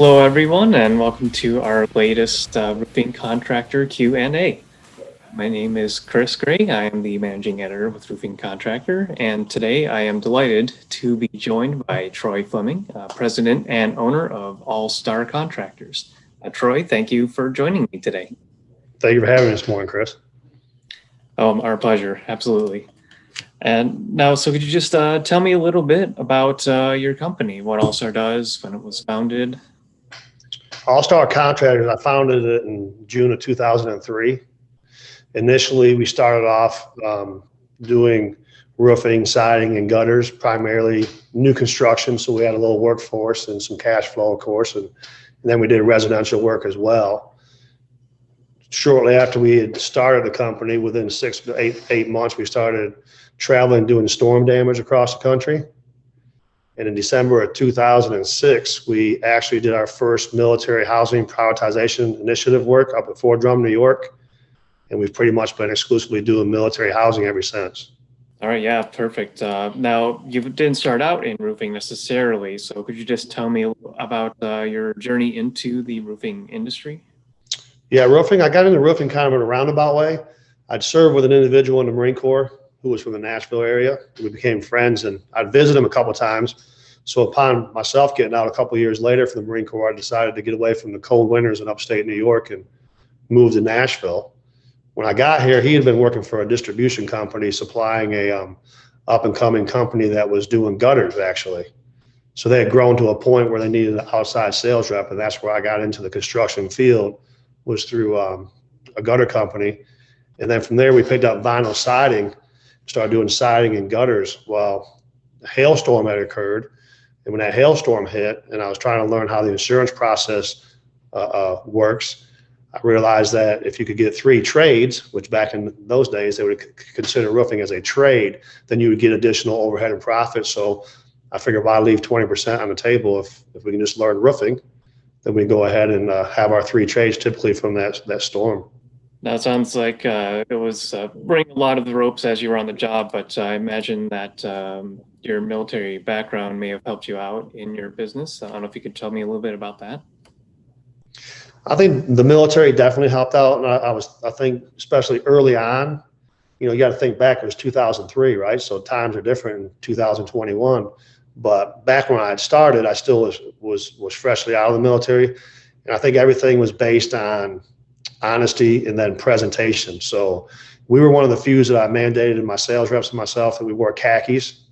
Hello, everyone, and welcome to our latest roofing contractor Q&A. My name is Chris Gray. I am the managing editor with Roofing Contractor, and today I am delighted to be joined by Troy Fleming, president and owner of All Star Contractors. Troy, thank you for joining me today. Thank you for having me this morning, Chris. Our pleasure, absolutely. And now, so could you just tell me a little bit about your company, what All Star does, when it was founded? All Star Contractors, I founded it in June of 2003. Initially, we started off doing roofing, siding, and gutters, primarily new construction. So we had a little workforce and some cash flow, of course, and then we did residential work as well. Shortly after we had started the company, within 6 to 8 months, we started traveling doing storm damage across the country. And in December of 2006, we actually did our first military housing prioritization initiative work up at Fort Drum, New York. And we've pretty much been exclusively doing military housing ever since. All right, yeah, perfect. Now, you didn't start out in roofing necessarily, so could you just tell me about your journey into the roofing industry? Yeah, roofing, I got into roofing kind of in a roundabout way. I'd served with an individual in the Marine Corps who was from the Nashville area. We became friends, and I'd visit him a couple of times. So upon myself getting out a couple of years later from the Marine Corps, I decided to get away from the cold winters in upstate New York and move to Nashville. When I got here, he had been working for a distribution company supplying a up and coming company that was doing gutters, actually. So they had grown to a point where they needed an outside sales rep, and that's where I got into the construction field, was through a gutter company. And then from there, we picked up vinyl siding, started doing siding and gutters. Well, a hailstorm had occurred, and when that hailstorm hit, and I was trying to learn how the insurance process works, I realized that if you could get 3 trades, which back in those days they would consider roofing as a trade, then you would get additional overhead and profit. So I figured, why leave 20% on the table if we can just learn roofing? Then we go ahead and have our 3 trades typically from that storm. Now, it sounds like it was bringing a lot of the ropes as you were on the job, but I imagine that your military background may have helped you out in your business. I don't know if you could tell me a little bit about that. I think the military definitely helped out, and I think especially early on, you got to think back, it was 2003, right? So times are different in 2021. But back when I had started, I still was freshly out of the military, and I think everything was based on honesty and then presentation. So we were one of the few that I mandated in my sales reps and myself that we wore khakis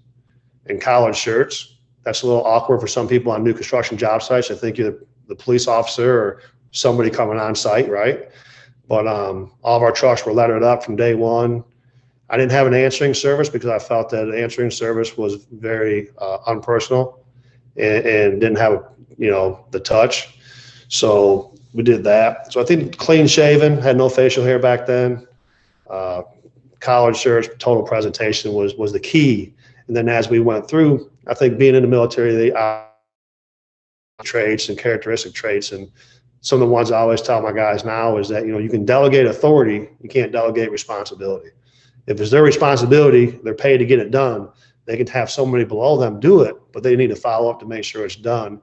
and collared shirts. That's a little awkward for some people on new construction job sites. I think you're the police officer or somebody coming on site, right? But all of our trucks were lettered up from day one. I didn't have an answering service because I felt that answering service was very unpersonal and didn't have, the touch. So we did that. So I think clean shaven, had no facial hair back then. Collared shirts, total presentation was the key. And then as we went through, I think being in the military, the traits and characteristic traits, and some of the ones I always tell my guys now is that, you can delegate authority, you can't delegate responsibility. If it's their responsibility, they're paid to get it done. They can have somebody below them do it, but they need to follow up to make sure it's done.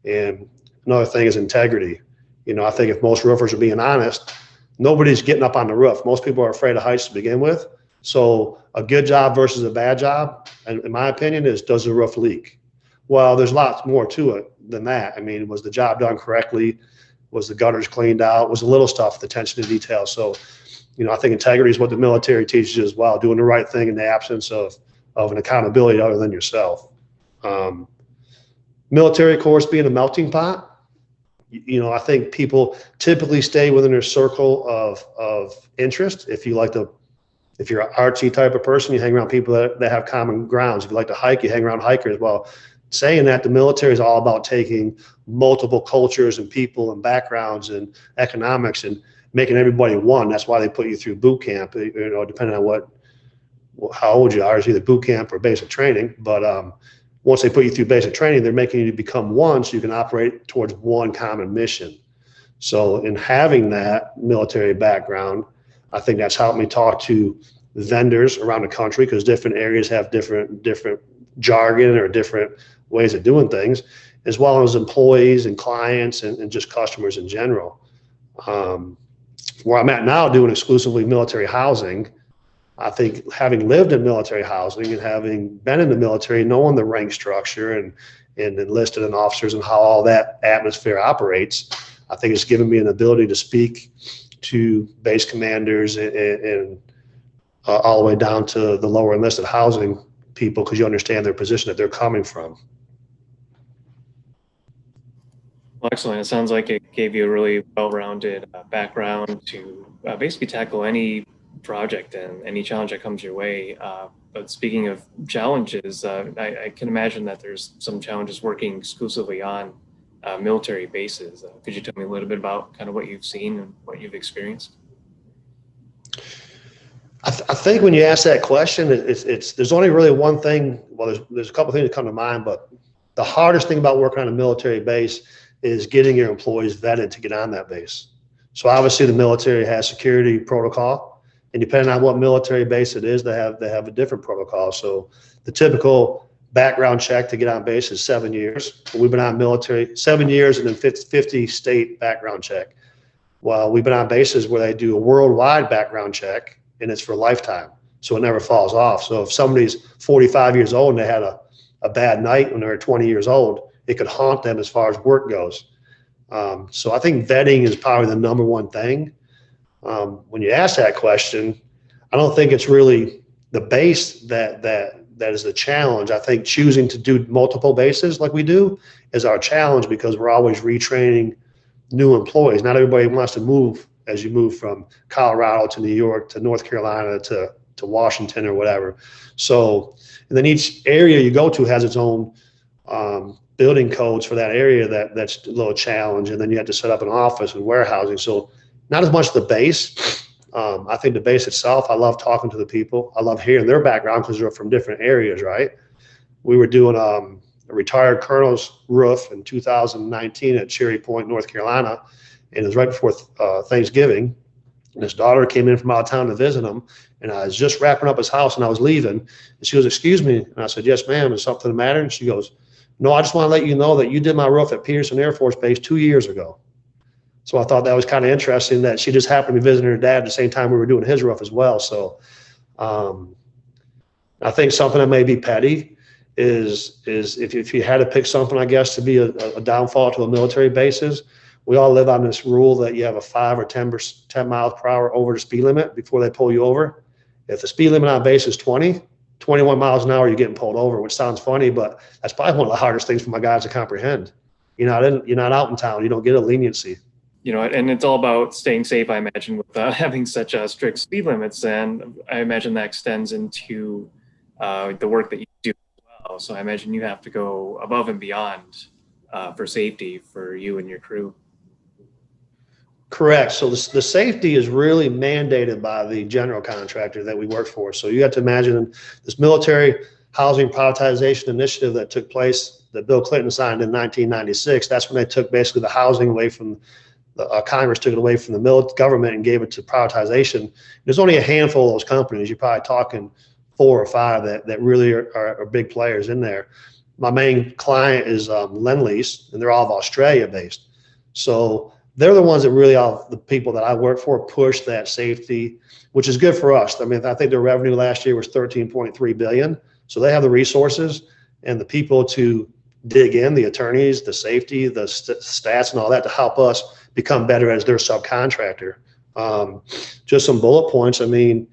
And another thing is integrity. I think if most roofers are being honest, nobody's getting up on the roof. Most people are afraid of heights to begin with. So a good job versus a bad job, and in my opinion, is, does the roof leak? Well, there's lots more to it than that. I mean, was the job done correctly? Was the gutters cleaned out? Was the little stuff, the attention to detail? So, I think integrity is what the military teaches you as well, doing the right thing in the absence of an accountability other than yourself. Military, of course, being a melting pot. I think people typically stay within their circle of interest. If you're an artsy type of person, you hang around people that have common grounds. If you like to hike, you hang around hikers. Well, saying that, the military is all about taking multiple cultures and people and backgrounds and economics and making everybody one. That's why they put you through boot camp, depending on how old you are, is either boot camp or basic training. But once they put you through basic training, they're making you become one so you can operate towards one common mission. So in having that military background, I think that's helped me talk to vendors around the country, because different areas have different jargon or different ways of doing things. as well as employees and clients and just customers in general. Where I'm at now doing exclusively military housing, I think having lived in military housing and having been in the military, knowing the rank structure and enlisted and officers and how all that atmosphere operates, I think it's given me an ability to speak to base commanders and all the way down to the lower enlisted housing people, because you understand their position that they're coming from. Well, excellent. It sounds like it gave you a really well-rounded background to basically tackle any project and any challenge that comes your way. But speaking of challenges, I can imagine that there's some challenges working exclusively on military bases. Could you tell me a little bit about kind of what you've seen and what you've experienced? I think when you ask that question, there's only really one thing. Well, there's a couple of things that come to mind, but the hardest thing about working on a military base is getting your employees vetted to get on that base. So obviously the military has security protocol, and depending on what military base it is, they have a different protocol. So the typical background check to get on base is 7 years. We've been on military 7 years and then 50 state background check. Well, we've been on bases where they do a worldwide background check, and it's for a lifetime. So it never falls off. So if somebody's 45 years old and they had a bad night when they were 20 years old, it could haunt them as far as work goes. So I think vetting is probably the number one thing. When you ask that question, I don't think it's really the base that is the challenge. I think choosing to do multiple bases like we do is our challenge, because we're always retraining new employees. Not everybody wants to move as you move from Colorado to New York to North Carolina to Washington or whatever. So, and then each area you go to has its own building codes for that area that's a little challenge. And then you have to set up an office and warehousing. So not as much the base. I think the base itself, I love talking to the people. I love hearing their background because they're from different areas, right? We were doing a retired colonel's roof in 2019 at Cherry Point, North Carolina. And it was right before Thanksgiving. And his daughter came in from out of town to visit him. And I was just wrapping up his house and I was leaving. And she goes, "Excuse me." And I said, "Yes, ma'am. Is something the matter?" And she goes, "No, I just want to let you know that you did my roof at Peterson Air Force Base 2 years ago." So I thought that was kind of interesting that she just happened to be visiting her dad at the same time we were doing his roof as well. So I think something that may be petty is if you had to pick something, I guess, to be a downfall to a military bases, we all live on this rule that you have a 5 or 10 miles per hour over the speed limit before they pull you over. If the speed limit on base is 21 miles an hour, you're getting pulled over, which sounds funny, but that's probably one of the hardest things for my guys to comprehend. You're not out in town. You don't get a leniency. And it's all about staying safe, I imagine, with having such strict speed limits. And I imagine that extends into the work that you do as well. So I imagine you have to go above and beyond for safety for you and your crew. Correct. So the safety is really mandated by the general contractor that we work for. So you have to imagine this military housing privatization initiative that took place that Bill Clinton signed in 1996. That's when they took basically the housing away from Congress, took it away from the government and gave it to privatization. There's only a handful of those companies. You're probably talking 4 or 5 that really are big players in there. My main client is Lend-Lease, and they're all of Australia based. So they're the ones that really, all the people that I work for, push that safety, which is good for us. I mean, I think their revenue last year was $13.3 billion. So they have the resources and the people to dig in, the attorneys, the safety, the stats and all that to help us become better as their subcontractor. Just some bullet points. I mean,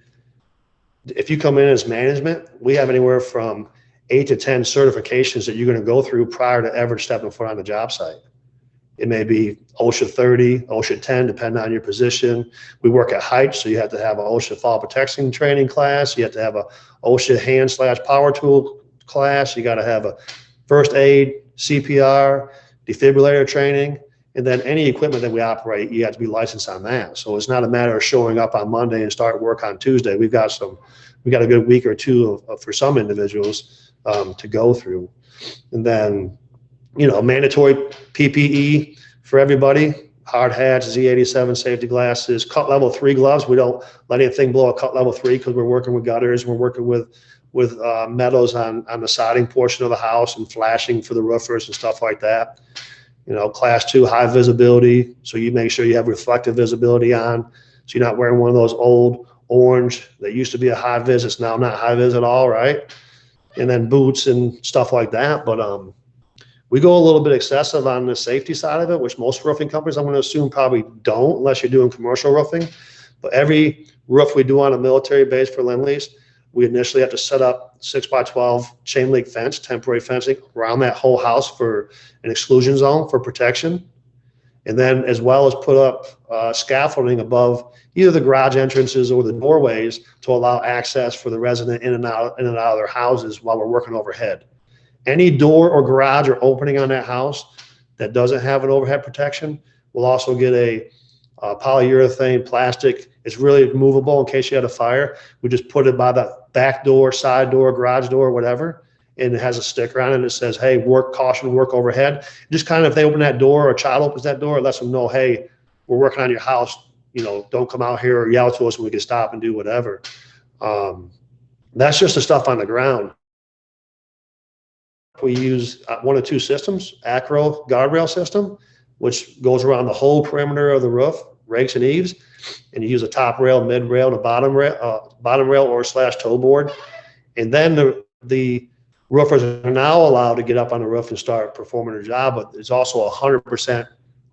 if you come in as management, we have anywhere from 8 to 10 certifications that you're going to go through prior to ever stepping foot on the job site. It may be OSHA 30, OSHA 10, depending on your position. We work at height, so you have to have an OSHA fall protection training class. You have to have a OSHA hand/power tool class. You got to have a first aid, CPR, defibrillator training, and then any equipment that we operate, you have to be licensed on that. So it's not a matter of showing up on Monday and start work on Tuesday. We got a good week or two for some individuals to go through, and then mandatory PPE for everybody. hard hats, Z87 safety glasses, cut level 3 gloves. We don't let anything below a cut level 3 because we're working with gutters. We're working with metals on the siding portion of the house and flashing for the roofers and stuff like that. Class 2 high visibility. So you make sure you have reflective visibility on. So you're not wearing one of those old orange that used to be a high vis. It's now not high vis at all, right? And then boots and stuff like that. But we go a little bit excessive on the safety side of it, which most roofing companies, I'm going to assume, probably don't unless you're doing commercial roofing. But every roof we do on a military base for Lend-Lease, we initially have to set up 6x12 chain link fence, temporary fencing around that whole house for an exclusion zone for protection. And then as well as put up scaffolding above either the garage entrances or the doorways to allow access for the resident in and out of their houses while we're working overhead. Any door or garage or opening on that house that doesn't have an overhead protection will also get a polyurethane plastic. It's really movable in case you had a fire. We just put it by the back door, side door, garage door, whatever, and it has a sticker on it that says, hey, work caution, work overhead. Just kind of if they open that door or a child opens that door, it lets them know, hey, we're working on your house. Don't come out here or yell to us and we can stop and do whatever. That's just the stuff on the ground. We use one of two systems, Acro guardrail system, which goes around the whole perimeter of the roof, rakes and eaves, and you use a top rail, mid rail, and a bottom rail or / toe board. And then the roofers are now allowed to get up on the roof and start performing their job, but there's also a 100%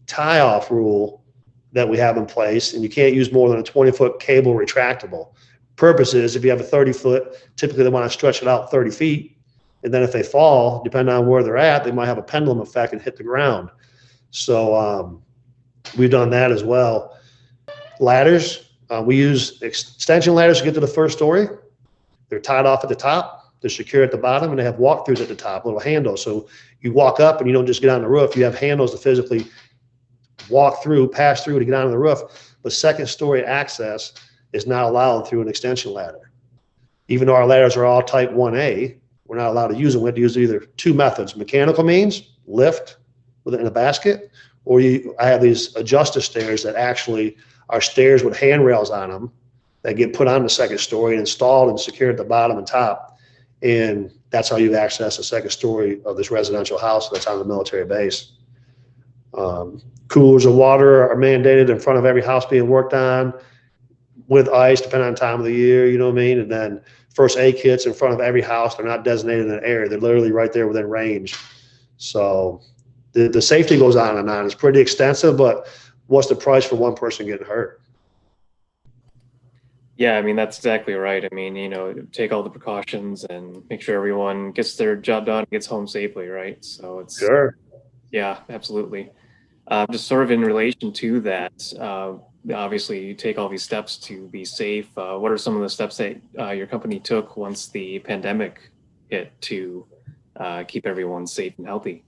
tie-off rule that we have in place, and you can't use more than a 20-foot cable retractable. Purpose is if you have a 30-foot, typically they want to stretch it out 30 feet, and then if they fall, depending on where they're at, they might have a pendulum effect and hit the ground. So we've done that as well. Ladders, we use extension ladders to get to the first story. They're tied off at the top, they're secure at the bottom, and they have walkthroughs at the top, little handles. So you walk up and you don't just get on the roof, you have handles to physically walk through, pass through to get onto the roof. But second story access is not allowed through an extension ladder. Even though our ladders are all type 1A, we're not allowed to use them. We have to use either two methods: mechanical means, lift in a basket, or I have these adjuster stairs that actually are stairs with handrails on them that get put on the second story and installed and secured at the bottom and top. And that's how you access the second story of this residential house that's on the military base. Coolers of water are mandated in front of every house being worked on with ice, depending on time of the year, you know what I mean? And then first aid kits in front of every house. They're not designated in an area. They're literally right there within range. So the safety goes on and on. It's pretty extensive, but what's the price for one person getting hurt? Yeah, I mean, that's exactly right. I mean, take all the precautions and make sure everyone gets their job done and gets home safely, right? So it's, Sure. Yeah, absolutely. Just sort of in relation to that, obviously you take all these steps to be safe. What are some of the steps that your company took once the pandemic hit to keep everyone safe and healthy?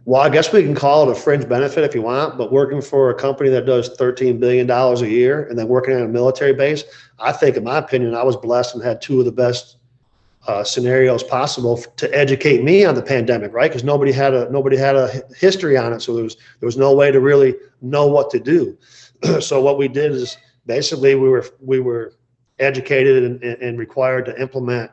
Well, I guess we can call it a fringe benefit if you want, but working for a company that does $13 billion a year and then working on a military base, I think, in my opinion, I was blessed and had two of the best scenarios possible to educate me on the pandemic, right? Because nobody had a history on it, so there was no way to really know what to do. So what we did is basically we were educated and required to implement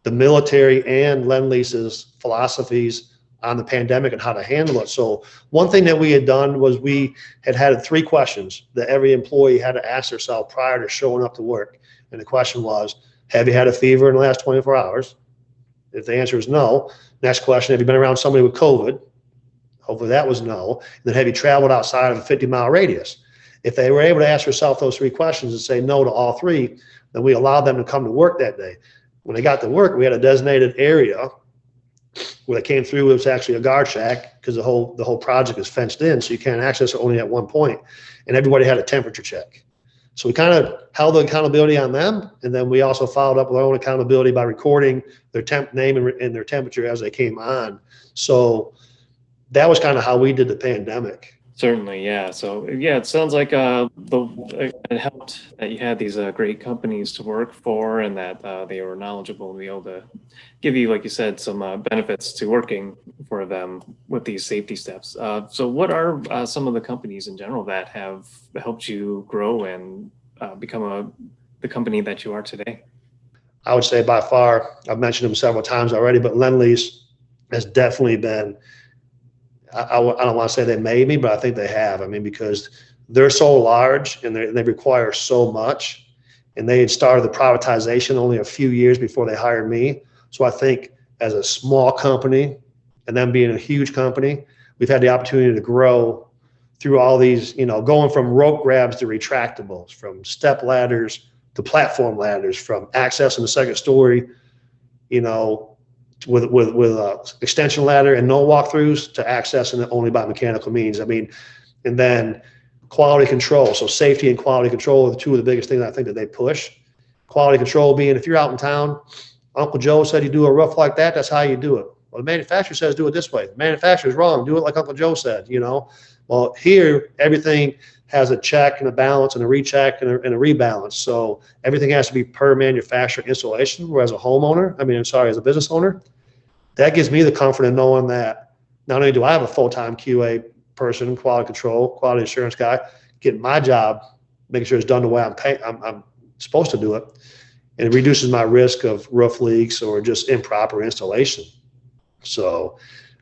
the military and Lend-Lease's philosophies on the pandemic and how to handle it. So one thing that we had done was we had 3 questions that every employee had to ask themselves prior to showing up to work. And the question was, have you had a fever in the last 24 hours? If the answer is no, next question, have you been around somebody with COVID? Hopefully that was no. And then have you traveled outside of a 50-mile radius? If they were able to ask themselves those 3 questions and say no to all 3, then we allowed them to come to work that day. When they got to work, we had a designated area where they came through. It was actually a guard shack because the whole project is fenced in, so you can't access it only at one point. And everybody had a temperature check. So we kind of held the accountability on them, and then we also followed up with our own accountability by recording their temp name and their temperature as they came on. So that was kind of how we did the pandemic. Certainly, yeah. So yeah, it sounds like it helped that you had these great companies to work for, and that they were knowledgeable to be able to give you, like you said, some benefits to working for them with these safety steps. So what are some of the companies in general that have helped you grow and become the company that you are today? I would say by far, I've mentioned them several times already, but Lend-Lease has definitely been, I don't want to say they made me, but I think they have. I mean, because they're so large and they require so much, and they had started the privatization only a few years before they hired me. So I think as a small company and them being a huge company, we've had the opportunity to grow through all these, going from rope grabs to retractables, from step ladders to platform ladders, from accessing the second story, you know, with a extension ladder and no walkthroughs to accessing it only by mechanical means. I mean, and then quality control. So safety and quality control are the two of the biggest things I think that they push. Quality control being, if you're out in town, Uncle Joe said you do a roof like that, that's how you do it. Well, the manufacturer says do it this way. The manufacturer's wrong. Do it like Uncle Joe said, Well, here, everything has a check and a balance and a recheck and a rebalance. So everything has to be per manufacturer installation. Whereas as a business owner, that gives me the comfort in knowing that not only do I have a full-time QA person, quality control, quality assurance guy, getting my job, making sure it's done the way I'm supposed to do it, and it reduces my risk of roof leaks or just improper installation. So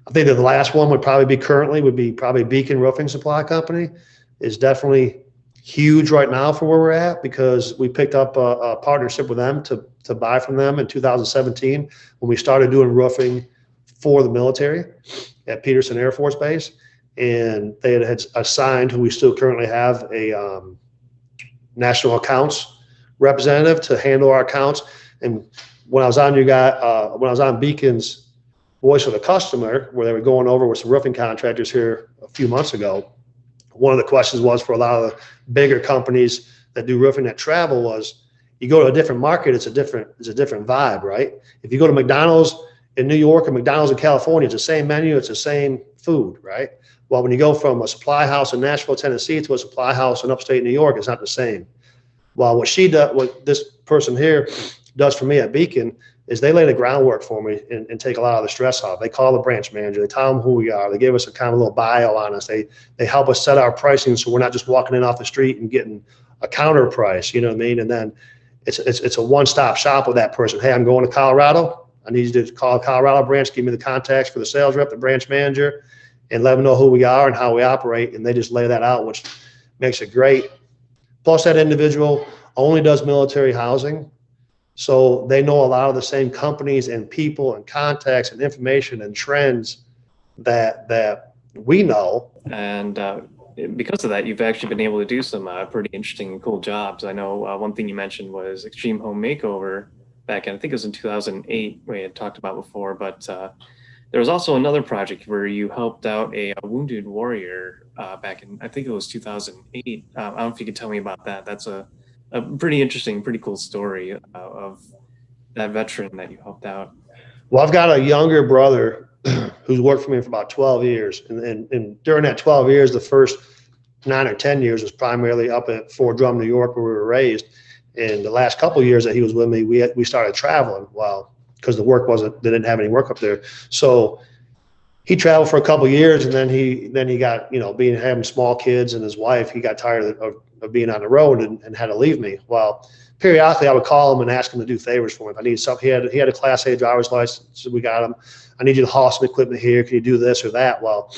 I think that the last one would be probably Beacon Roofing Supply Company. Is definitely huge right now for where we're at, because we picked up a partnership with them to buy from them in 2017 when we started doing roofing for the military at Peterson Air Force Base. And they had assigned, who we still currently have, a national accounts representative to handle our accounts. And when I was on Beacon's Voice of the Customer, where they were going over with some roofing contractors here a few months ago, one of the questions was, for a lot of the bigger companies that do roofing that travel, was you go to a different market, it's a different vibe, right? If you go to McDonald's in New York or McDonald's in California, it's the same menu, it's the same food, right? Well, when you go from a supply house in Nashville, Tennessee to a supply house in upstate New York, it's not the same. Well, what this person here does for me at Beacon is they lay the groundwork for me and take a lot of the stress off. They call the branch manager, they tell them who we are, they give us a kind of little bio on us, they help us set our pricing so we're not just walking in off the street and getting a counter price, you know what I mean? And then it's a one-stop shop with that person. Hey, I'm going to Colorado. I need you to call a Colorado branch, give me the contacts for the sales rep, the branch manager, and let them know who we are and how we operate. And they just lay that out, which makes it great. Plus, that individual only does military housing. So they know a lot of the same companies and people and contacts and information and trends that we know. And because of that, you've actually been able to do some pretty interesting and cool jobs. I know one thing you mentioned was Extreme Home Makeover back in, I think it was in 2008, we had talked about before, but there was also another project where you helped out a wounded warrior back in, I think it was 2008. I don't know if you could tell me about that. That's a pretty interesting, pretty cool story of that veteran that you helped out. Well, I've got a younger brother who's worked for me for about 12 years. And during that 12 years, the first 9 or 10 years was primarily up at Fort Drum, New York, where we were raised. And the last couple of years that he was with me, we started traveling. Well, because the work they didn't have any work up there. So he traveled for a couple of years, and then he got, having small kids and his wife, he got tired of being on the road and had to leave me. Well, periodically I would call him and ask him to do favors for me. If I needed something, he had a Class A driver's license, so we got him. I need you to haul some equipment here. Can you do this or that? Well,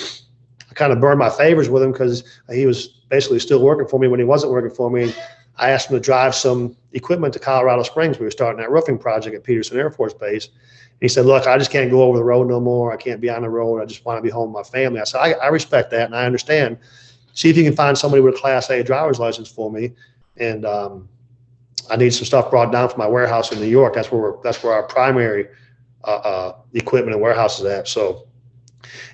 I kind of burned my favors with him because he was basically still working for me when he wasn't working for me. I asked him to drive some equipment to Colorado Springs. We were starting that roofing project at Peterson Air Force Base. He said, look, I just can't go over the road no more. I can't be on the road. I just want to be home with my family. I said, I respect that, and I understand. See if you can find somebody with a Class A driver's license for me. And I need some stuff brought down from my warehouse in New York. That's where our primary equipment and warehouse is at. So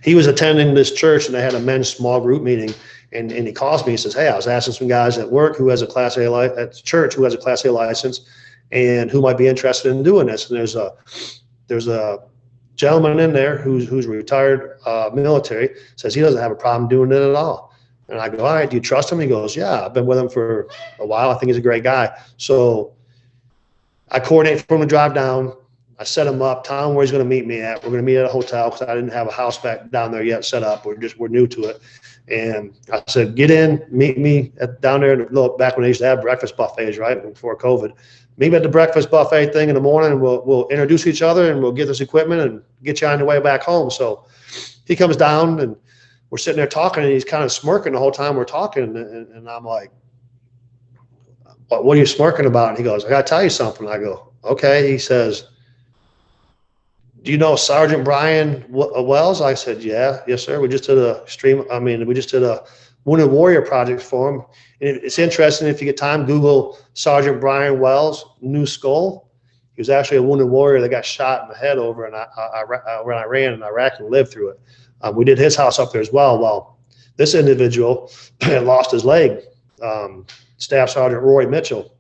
he was attending this church, and they had a men's small group meeting. And he calls me and says, hey, I was asking some guys at work who has a Class A at church who has a Class A license and who might be interested in doing this. And there's a gentleman in there who's retired military, says he doesn't have a problem doing it at all. And I go, all right, do you trust him? He goes, yeah, I've been with him for a while. I think he's a great guy. So I coordinate for him to drive down. I set him up, tell him where he's going to meet me at. We're going to meet at a hotel because I didn't have a house back down there yet set up. We're new to it. And I said, get in, meet me down there back when they used to have breakfast buffets, right, before COVID. Meet me at the breakfast buffet thing in the morning, and we'll introduce each other, and we'll get this equipment and get you on your way back home. So he comes down, and we're sitting there talking, and he's kind of smirking the whole time we're talking. And I'm like, what are you smirking about? And he goes, I got to tell you something. I go, okay. He says, do you know Sergeant Brian Wells? I said, yeah, yes, sir. We just did a Wounded Warrior project for him. And it's interesting, if you get time, Google Sergeant Brian Wells, New Skull. He was actually a Wounded Warrior that got shot in the head over in Iran in Iraq and lived through it. We did his house up there as well. Well, this individual had lost his leg. Staff Sergeant Roy Mitchell,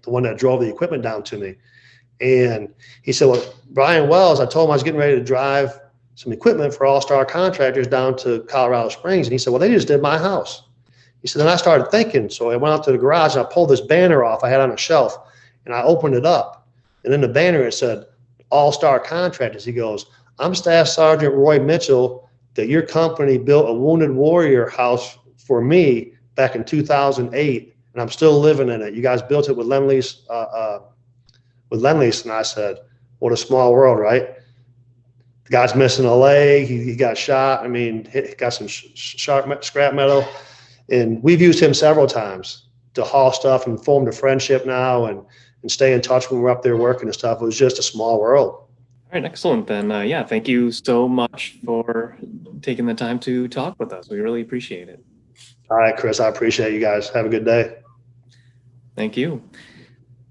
the one that drove the equipment down to me. And he said, well, Brian Wells, I told him I was getting ready to drive some equipment for All-Star Contractors down to Colorado Springs. And he said, well, they just did my house. He said, then I started thinking. So I went out to the garage and I pulled this banner off I had on a shelf, and I opened it up. And in the banner, it said, All-Star Contractors. He goes, I'm Staff Sergeant Roy Mitchell, that your company built a Wounded Warrior house for me back in 2008, and I'm still living in it. You guys built it with Lend-Lease. And I said, what a small world, right? The guy's missing a leg. He got shot. I mean, he got some sharp scrap metal. And we've used him several times to haul stuff and formed a friendship now and stay in touch when we're up there working and stuff. It was just a small world. All right, excellent. Then, yeah, thank you so much for taking the time to talk with us. We really appreciate it. All right, Chris, I appreciate you guys. Have a good day. Thank you.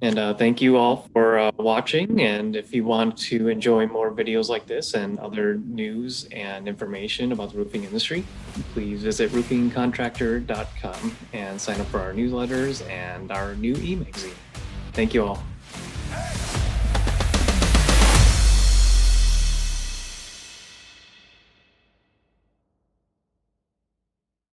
And thank you all for watching. And if you want to enjoy more videos like this and other news and information about the roofing industry, please visit roofingcontractor.com and sign up for our newsletters and our new e-magazine. Thank you all.